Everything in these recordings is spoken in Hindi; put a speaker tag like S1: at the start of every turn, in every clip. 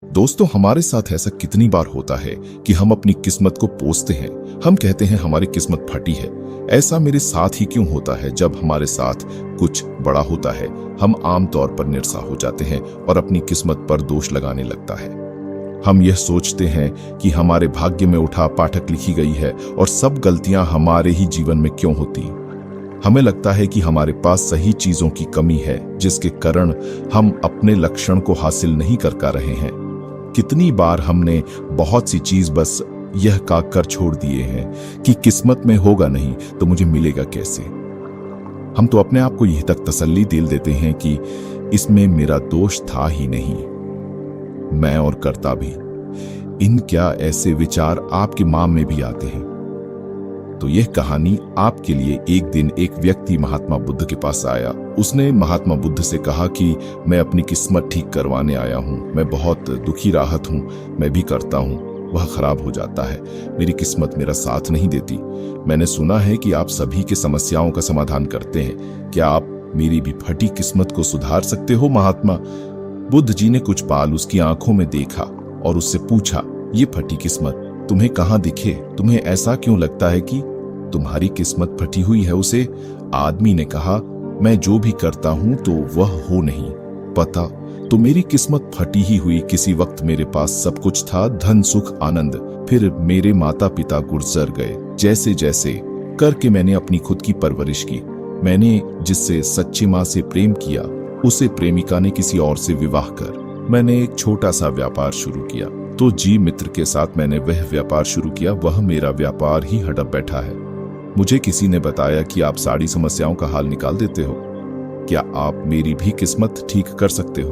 S1: दोस्तों, हमारे साथ ऐसा कितनी बार होता है कि हम अपनी किस्मत को कोसते हैं। हम कहते हैं हमारी किस्मत फटी है। ऐसा मेरे साथ ही क्यों होता है? जब हमारे साथ कुछ बड़ा होता है हम आमतौर पर निराश हो जाते हैं और अपनी किस्मत पर दोष लगाने लगता है। हम यह सोचते हैं कि हमारे भाग्य में उठा पाठक लिखी गई है और सब गलतियां हमारे ही जीवन में क्यों होती। हमें लगता है कि हमारे पास सही चीजों की कमी है जिसके कारण हम अपने लक्ष्य को हासिल नहीं कर पा रहे हैं। कितनी बार हमने बहुत सी चीज बस यह कहकर छोड़ दिए हैं कि किस्मत में होगा नहीं तो मुझे मिलेगा कैसे। हम तो अपने आप को यह तक तसल्ली दिल देते हैं कि इसमें मेरा दोष था ही नहीं, मैं और करता भी। इन क्या ऐसे विचार आपके मन में भी आते हैं? तो यह कहानी आपके लिए। एक दिन एक व्यक्ति महात्मा बुद्ध के पास आया। उसने महात्मा बुद्ध से कहा कि मैं अपनी किस्मत ठीक करवाने आया हूँ। मैं बहुत दुखी राहत हूँ, मैं भी करता हूँ, वह खराब हो जाता है। मेरी किस्मत मेरा साथ नहीं देती। मैंने सुना है कि आप सभी के समस्याओं का समाधान करते हैं। क्या आप मेरी भी फटी किस्मत को सुधार सकते हो महात्मा? बुद्ध जी ने कुछ पाल उसकी आंखों में देखा और उससे पूछा, ये फटी किस्मत तुम्हें कहाँ दिखे? तुम्हें ऐसा क्यों लगता है कि तुम्हारी किस्मत फटी हुई है? उसे आदमी ने कहा, मैं जो भी करता हूं तो वह हो नहीं पता, तो मेरी किस्मत फटी ही हुई। किसी वक्त मेरे पास सब कुछ था, धन सुख आनंद, फिर मेरे माता पिता गुजर गए। जैसे जैसे करके मैंने अपनी खुद की परवरिश की। मैंने जिससे सच्ची माँ से प्रेम किया उसे प्रेमिका ने किसी और से विवाह कर मैंने एक छोटा सा व्यापार शुरू किया। तो जी मित्र के साथ मैंने वह व्यापार शुरू किया, वह मेरा व्यापार ही हड़प बैठा है। मुझे किसी ने बताया कि आप सारी समस्याओं का हल निकाल देते हो। क्या आप मेरी भी किस्मत ठीक कर सकते हो?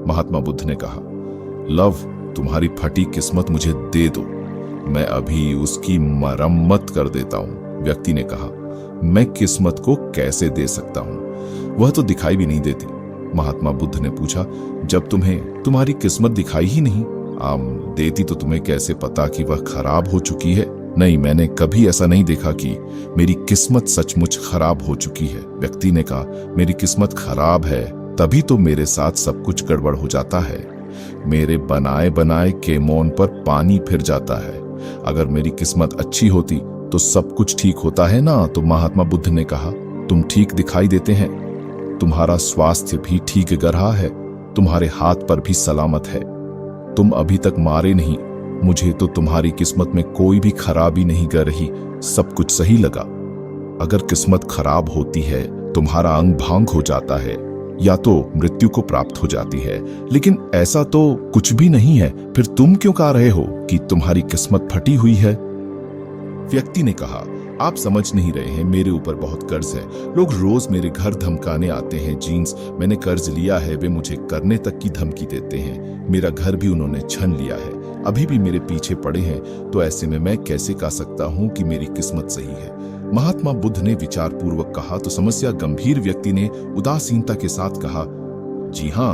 S1: महात्मा बुद्ध ने कहा, लव, तुम्हारी फटी किस्मत मुझे दे दो, मैं अभी उसकी मरम्मत कर देता हूं। व्यक्ति ने कहा, मैं किस्मत को कैसे दे सकता हूं? वह तो दिखाई भी नहीं देती। महात्मा बुद्ध ने पूछा, जब तुम्हें तुम्हारी किस्मत दिखाई ही नहीं देती तो तुम्हें कैसे पता कि वह खराब हो चुकी है? नहीं, मैंने कभी ऐसा नहीं देखा कि मेरी किस्मत सचमुच खराब हो चुकी है। व्यक्ति ने कहा, मेरी किस्मत खराब है तभी तो मेरे साथ सब कुछ गड़बड़ हो जाता है। मेरे बनाए बनाए के मौन पर पानी फिर जाता है। अगर मेरी किस्मत अच्छी होती तो सब कुछ ठीक होता है ना? तो महात्मा बुद्ध ने कहा, तुम ठीक दिखाई देते हैं, तुम्हारा स्वास्थ्य भी ठीक रहा है, तुम्हारे हाथ पर भी सलामत है, तुम अभी तक मारे नहीं। मुझे तो तुम्हारी किस्मत में कोई भी खराबी नहीं कर रही, सब कुछ सही लगा। अगर किस्मत खराब होती है, तुम्हारा अंग भांग हो जाता है या तो मृत्यु को प्राप्त हो जाती है, लेकिन ऐसा तो कुछ भी नहीं है। फिर तुम क्यों कह रहे हो कि तुम्हारी किस्मत फटी हुई है? व्यक्ति ने कहा, आप समझ नहीं रहे हैं, मेरे ऊपर बहुत कर्ज है। लोग रोज मेरे घर धमकाने आते हैं। जीन्स मैंने कर्ज लिया है, वे मुझे करने तक की धमकी देते हैं। मेरा घर भी उन्होंने छीन लिया है, अभी भी मेरे पीछे पड़े हैं। तो ऐसे में मैं कैसे कह सकता हूं कि मेरी किस्मत सही है? महात्मा बुद्ध ने विचार पूर्वक कहा तो समस्या गंभीर। व्यक्ति ने उदासीनता के साथ कहा, जी हाँ,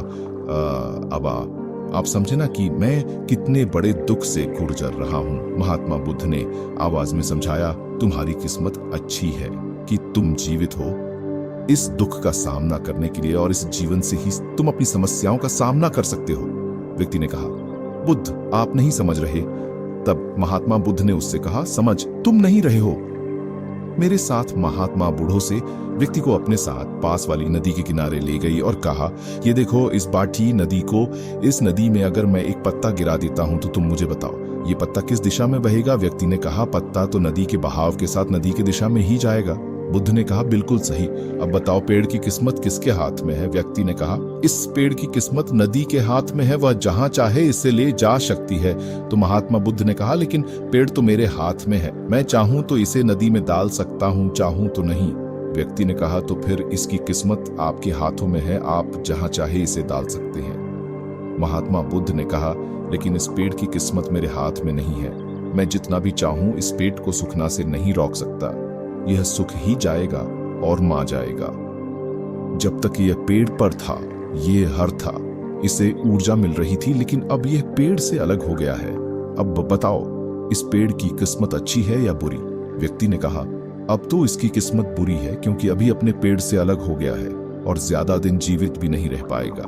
S1: अब आप समझे ना कि मैं कितने बड़े दुख से गुजर रहा हूं। महात्मा बुद्ध ने आवाज में समझाया, तुम्हारी किस्मत अच्छी है कि तुम जीवित हो इस दुख का सामना करने के लिए, और इस जीवन से ही तुम अपनी समस्याओं का सामना कर सकते हो। व्यक्ति ने कहा, बुद्ध आप नहीं समझ रहे। तब महात्मा बुद्ध ने उससे कहा, समझ तुम नहीं रहे हो मेरे साथ। महात्मा बूढ़ों से व्यक्ति को अपने साथ पास वाली नदी के किनारे ले गई और कहा, ये देखो इस बाटी नदी को, इस नदी में अगर मैं एक पत्ता गिरा देता हूं तो तुम मुझे बताओ ये पत्ता किस दिशा में बहेगा? व्यक्ति ने कहा, पत्ता तो नदी के बहाव के साथ नदी की दिशा में ही जाएगा। बुद्ध ने कहा, बिल्कुल सही। अब बताओ पेड़ की किस्मत किसके हाथ में है? व्यक्ति ने कहा, इस पेड़ की किस्मत नदी के हाथ में है, वह जहां चाहे इसे ले जा सकती है। तो महात्मा बुद्ध ने कहा, लेकिन पेड़ तो मेरे हाथ में है, मैं चाहूं तो इसे नदी में डाल सकता हूं, चाहूं तो नहीं। व्यक्ति ने कहा, तो फिर इसकी किस्मत आपके हाथों में है, आप जहां चाहे इसे डाल सकते हैं। महात्मा बुद्ध ने कहा, लेकिन इस पेड़ की किस्मत मेरे हाथ में नहीं है। मैं जितना भी चाहूं इस पेड़ को सूखना से नहीं रोक सकता। यह सूख ही जाएगा और मां जाएगा। जब तक यह पेड़ पर था ये हर था, इसे ऊर्जा मिल रही थी, लेकिन अब यह पेड़ से अलग हो गया है। अब बताओ इस पेड़ की किस्मत अच्छी है या बुरी? व्यक्ति ने कहा, अब तो इसकी किस्मत बुरी है, क्योंकि अभी अपने पेड़ से अलग हो गया है और ज्यादा दिन जीवित भी नहीं रह पाएगा,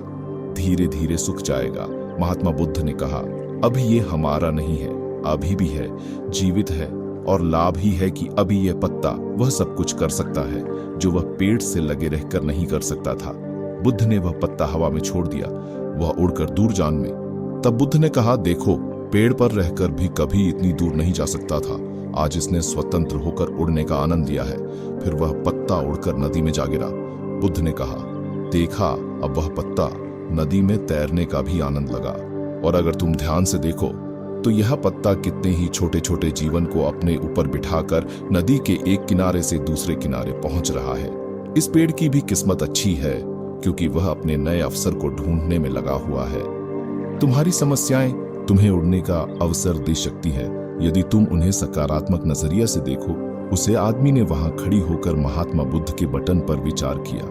S1: धीरे धीरे सूख जाएगा। महात्मा बुद्ध ने कहा, अभी ये हमारा नहीं है, अभी भी है, जीवित है, और लाभ ही है कि अभी यह पत्ता वह सब कुछ कर सकता है जो वह पेड़ से लगे रहकर नहीं कर सकता था। बुद्ध ने वह पत्ता हवा में छोड़ दिया, वह उड़कर दूर जान में। तब बुद्ध ने कहा, देखो, पेड़ पर रहकर भी कभी इतनी दूर नहीं जा सकता था, आज इसने स्वतंत्र होकर उड़ने का आनंद लिया है। फिर वह पत्ता उड़कर नदी में जा गिरा। बुद्ध ने कहा, देखा, अब वह पत्ता नदी में तैरने का भी आनंद लगा। और अगर तुम ध्यान से देखो तो यह पत्ता कितने ही छोटे छोटे जीवन को अपने ऊपर बिठाकर नदी के एक किनारे से दूसरे किनारे पहुंच रहा है। इस पेड़ की भी किस्मत अच्छी है, क्योंकि वह अपने नए अवसर को ढूंढने में लगा हुआ है। तुम्हारी समस्याएं तुम्हें उड़ने का अवसर दे सकती है, यदि तुम उन्हें सकारात्मक नजरिया से देखो। उसे आदमी ने वहां खड़ी होकर महात्मा बुद्ध के बटन पर विचार किया।